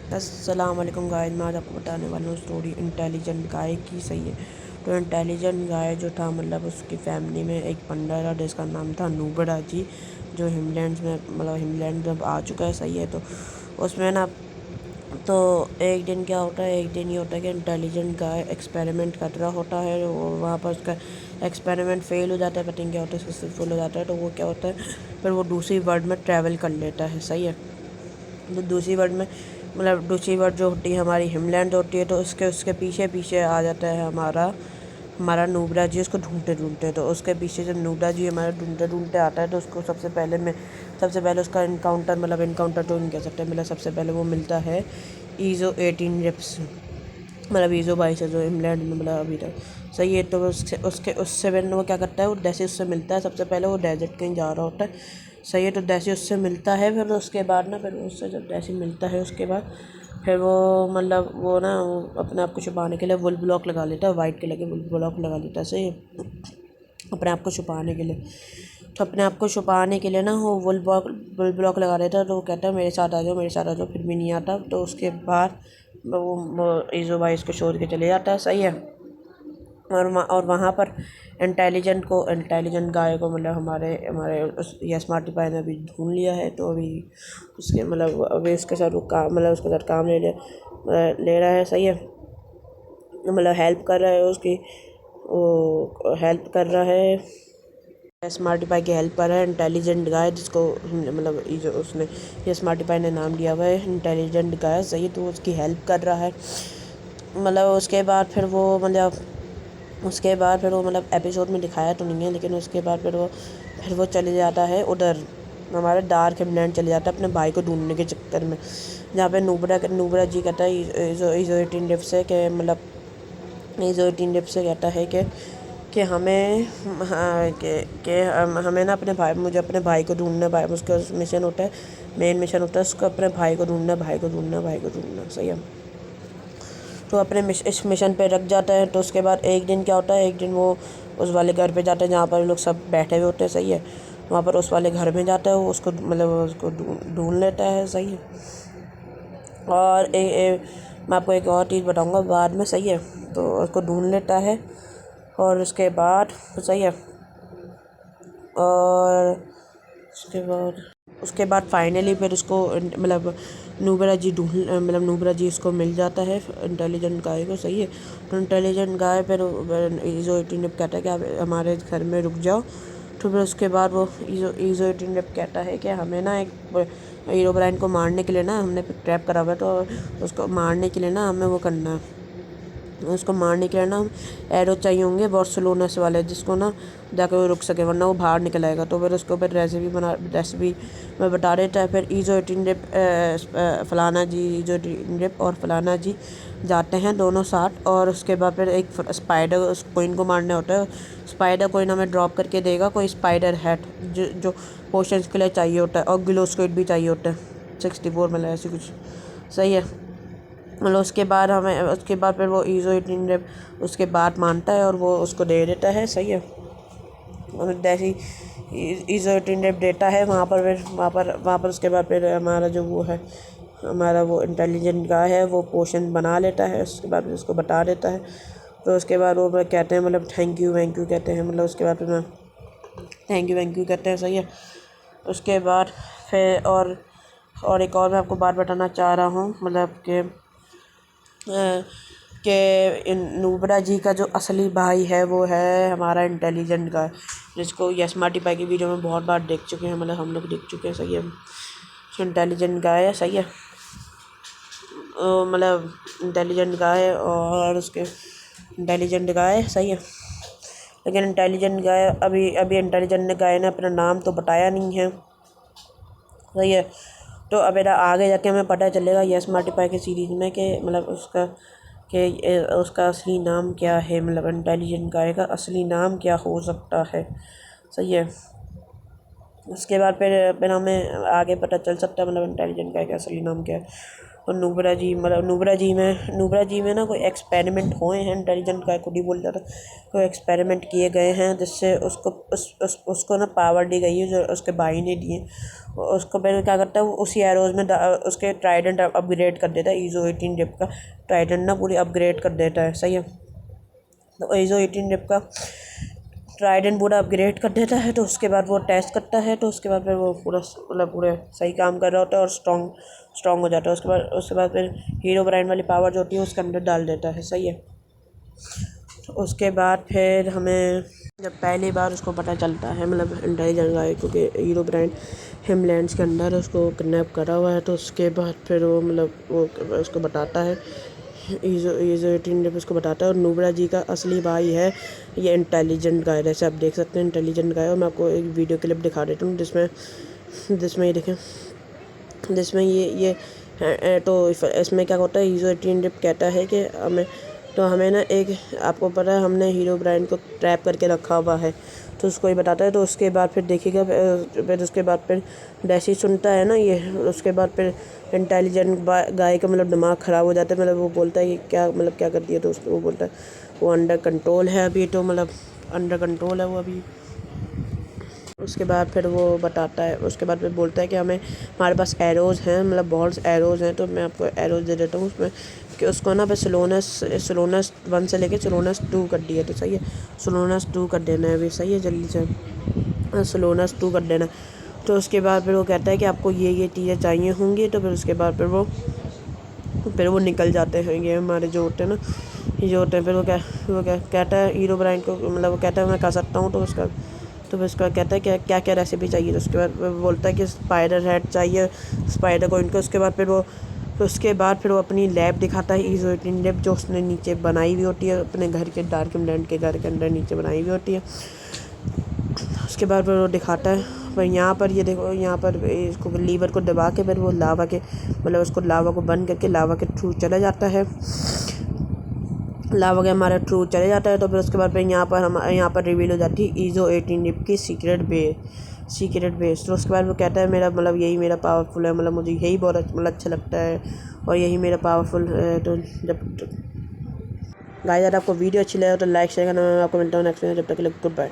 अस्सलाम वालेकुम गाइस, मैं आज आपको बताने वाला हूँ स्टोरी इंटेलिजेंट गाय की। सही है। तो इंटेलिजेंट गाय जो था मतलब उसकी फैमिली में एक पंडा था जिसका नाम था नूबड़ा जी, जो हिमलैंड में आ चुका है। सही है। तो उसमें ना तो एक दिन क्या होता है, एक दिन ये होता है कि इंटेलिजेंट गाय एक्सपेरिमेंट कर रहा होता है और वहाँ पर उसका एक्सपेरिमेंट फेल हो जाता है। पता नहीं क्या होता है, सक्सेसफुल हो जाता है। तो वो क्या होता है, फिर वो दूसरी वर्ल्ड में ट्रैवल कर लेता है। सही है। तो दूसरी वर्ल्ड में दूसरी वर्ल्ड जो होती है हमारी हिमलैंड होती है, तो उसके उसके पीछे पीछे आ जाता है हमारा हमारा नूबरा जी उसको ढूंढते ढूंढते। तो उसके पीछे जब नूबरा जी हमारा ढूंढते ढूंढते आता है तो उसको सबसे पहले उसका इनकाउंटर तो नहीं कह सकते, सबसे पहले वो मिलता है ईज़ो 18 रिप्स, ईज़ो भाई से, जो इंग्लैंड में अभी तक। सही है। तो उससे पहले वो क्या करता है, वो जैसे उससे मिलता है सबसे पहले वो डेजर्ट कहीं जा रहा होता है। सही है। तो जैसे उससे मिलता है, फिर उसके बाद ना फिर उससे जब जैसे मिलता है उसके बाद फिर वो अपने आप को छुपाने के लिए वुल ब्लॉक लगा लेता है, वाइट कलर के वुल ब्लॉक लगा लेता है। सही है। अपने आप को छुपाने के लिए। तो अपने आप को छुपाने के लिए ना वो वुल ब्लॉक लगा लेता है। तो वो कहता है मेरे साथ आ जाओ, मेरे साथ आ जाओ, फिर भी नहीं आता। तो उसके बाद वो ईज़ो भाई इसको छोड़ के चले जाता है। सही है। और वहाँ पर इंटेलिजेंट गाय को हमारे हमारे यस मार्टी पाई ने अभी ढूंढ लिया है। तो अभी उसके अभी उसके साथ वो काम उसके साथ काम ले रहा है। सही है। हेल्प कर रहा है उसकी, वो हेल्प कर रहा है, स्मार्टी पाई की हेल्प कर रहा है इंटेलिजेंट गाय, जिसको ये जो उसने ये स्मार्टी पाई ने नाम दिया हुआ है इंटेलिजेंट गाय। सही है। तो उसकी हेल्प कर रहा है। उसके बाद फिर वो एपिसोड में दिखाया तो नहीं है, लेकिन उसके बाद फिर वो चले जाता है उधर, हमारे डार्क हिमलैंड चले जाता है अपने भाई को ढूंढने के चक्कर में, जहाँ पे नूबरा जी कहता है ईज़ो 18 लिव से कि ईज़ो 18 लिव से कहता है कि हमें हाँ हमें ना मुझे अपने भाई को ढूंढना, भाई उसका मिशन होता है, मेन मिशन होता है उसको अपने भाई को ढूंढना। सही है। तो इस मिशन पे रख जाता है। तो उसके बाद एक दिन क्या होता है, एक दिन वो उस वाले घर पे जाता है जहाँ पर लोग सब बैठे हुए होते हैं। सही है। वहाँ पर उस वाले घर में जाता है, वो उसको ढूंढ लेता है। सही है। और मैं आपको एक और चीज़ बताऊँगा बाद में। सही है। तो उसको ढूंढ लेता है और सही है। और उसके बाद फाइनली फिर उसको नूबरा जी उसको मिल जाता है इंटेलिजेंट गाय को। सही है। तो इंटेलिजेंट गाय फिर ईज़ो 18 कहता है कि आप हमारे घर में रुक जाओ। तो फिर उसके बाद वो ईज़ो 18 कहता है कि हमें ना एक हीरो ब्रांड को मारने के लिए ना हमने ट्रैप करा हुआ है, तो उसको मारने के लिए ना हमें वो करना है, उसको मारने के लिए ना एरो चाहिए होंगे बार्सिलोना से वाले, जिसको ना जाकर वो रुक सके, वरना वो बाहर निकल आएगा। तो फिर उसको फिर रेसिपी में बता देता है। फिर ईज़ो 18 रिप और फलाना जी जाते हैं दोनों साथ। और उसके बाद फिर एक स्पाइडर उस कोइन को मारने होता है। स्पाइडर कोइन हमें ड्रॉप करके देगा कोई स्पाइडर हैट, जो पोशंस के लिए चाहिए होता है, और ग्लो स्क्विड भी चाहिए होता है 64 ऐसे कुछ। सही है। उसके बाद फिर वो ईज़ो 18 उसके बाद मानता है और वो उसको दे देता है। सही है। और जैसे ईज़ो 18 देता है, वहाँ पर उसके बाद फिर हमारा जो वो है, हमारा वो इंटेलिजेंट गाय है, वो पोशन बना लेता है। उसके बाद उसको बता देता है। तो उसके बाद वो कहते हैं थैंक यू वैंक यू कहते हैं, उसके बाद फिर थैंक यू वैंक यू कहते हैं। सही है। उसके बाद फिर एक और मैं आपको बात बताना चाह रहा हूँ, कि नूबरा जी का जो असली भाई है वो है हमारा इंटेलिजेंट का, जिसको यस मार्टी पाई की वीडियो में बहुत बार देख चुके हैं, हम लोग देख चुके हैं। सही है। इंटेलिजेंट गाय है। सही है। इंटेलिजेंट गाय और उसके इंटेलिजेंट गाय। सही है। लेकिन इंटेलिजेंट गाय अभी इंटेलिजेंट गाय ने अपना नाम तो बताया नहीं है। सही है। तो अब आगे जाके हमें पता चलेगा यस मार्टी पाई के सीरीज़ में कि उसका असली नाम क्या है, इंटेलिजेंट गाय का असली नाम क्या हो सकता है। सही है। उसके बाद फिर हमें आगे पता चल सकता है इंटेलिजेंट गाय का असली नाम क्या है। और नुब्रा जी में ना कोई एक्सपेरिमेंट हुए हैं, इंटेलिजेंट गाय खुद ही बोल जाता, कोई एक्सपेरिमेंट किए गए हैं जिससे उसको ना पावर दी गई है जो उसके भाई ने दिए। उसको पहले क्या करता है, वो उसी एरोज में उसके ट्राइडेंट अपग्रेड कर देता है। ईज़ो 18 डिप का ट्राइडेंट ना पूरी अपग्रेड कर देता है, सही है। तो ईज़ो 18 डिप का ट्राइडेंट पूरा अपग्रेड कर देता है। तो उसके बाद वो टेस्ट करता है, तो उसके बाद फिर वो पूरा मतलब पूरे सही काम कर रहा होता है और स्ट्रॉन्ग हो जाता है। उसके बाद फिर हीरो ब्रांड वाली पावर जो होती है उसके अंदर डाल देता है, सही है। तो उसके बाद फिर हमें जब पहली बार उसको पता चलता है, मतलब इंटेलिजेंट गाय को, कि हीरो ब्रांड हिमलैंड्स के अंदर उसको किडनैप करा हुआ है, तो उसके बाद फिर वो मतलब वो उसको बताता है, ईज़ो 18 जब उसको बताता है। और नुब्रा जी का असली भाई है ये इंटेलिजेंट गाय, जैसे आप देख सकते हैं इंटेलिजेंट गाय। और मैं आपको एक वीडियो क्लिप दिखा देता हूँ जिसमें ये देखें, जिसमें ये तो इसमें क्या होता है, ईज़ो 18 जब कहता है कि हमें ना एक, आपको पता है हमने हीरो ब्रांड को ट्रैप करके रखा हुआ है, तो उसको ही बताता है। तो उसके बाद फिर देखिएगा, फिर उसके बाद फिर जैसे ही सुनता है ना ये, उसके बाद फिर इंटेलिजेंट गाय का मतलब दिमाग ख़राब हो जाता है। मतलब वो बोलता है कि क्या मतलब क्या कर दिया, तो उसको वो बोलता है वो अंडर कंट्रोल है अभी, तो मतलब अंडर कंट्रोल है वो अभी। उसके बाद फिर वो बताता है, उसके बाद फिर बोलता है कि हमारे पास एरोज़ हैं, मतलब बहुत एरोज़ हैं, तो मैं आपको एरोज़ दे देता हूँ उसमें, कि उसको ना बस सोलोनस 1 से लेके सोलोनस 2 कर दिया, तो सही है। सोलोनस 2 कर देना है अभी, सही है, जल्दी से सोलोनस 2 कर देना। तो उसके बाद फिर वो कहता है कि आपको ये चीज़ें चाहिए होंगी, तो फिर उसके बाद फिर वो निकल जाते हैं, ये हमारे जो होते हैं ना, ये जो होते हैं। फिर वो कहता है हीरो ब्रांड को, मतलब वो कहता है मैं कर सकता हूँ। तो उसका कहता है क्या क्या रेसिपी चाहिए। तो उसके बाद वो बोलता है कि स्पाइडर हेड चाहिए, स्पाइडर को इनको। उसके बाद फिर वो अपनी लैब दिखाता है, ईज़ो 18 लैब, जो उसने नीचे बनाई हुई होती है अपने घर के, डार्क लैंड के घर के अंदर नीचे बनाई हुई होती है। उसके बाद फिर वो दिखाता है, पर यहाँ पर ये देखो, यहाँ पर इसको लीवर को दबा के फिर वो लावा के, मतलब उसको लावा को बंद करके लावा के थ्रू चला जाता है, लावा के हमारे थ्रू चले जाता है। तो फिर उसके बाद फिर यहाँ पर रिवील हो जाती है ईज़ो 18 डिप की सीक्रेट बेस। तो उसके बाद वो कहता है मेरा मतलब यही मेरा पावरफुल है, मतलब मुझे यही बहुत मतलब अच्छा लगता है और यही मेरा पावरफुल है। तो जब गाइस अगर आपको वीडियो अच्छी लगे तो लाइक शेयर करना। मैं आपको मिलता हूँ नेक्स्ट में, जब तक के लिए गुड बाय।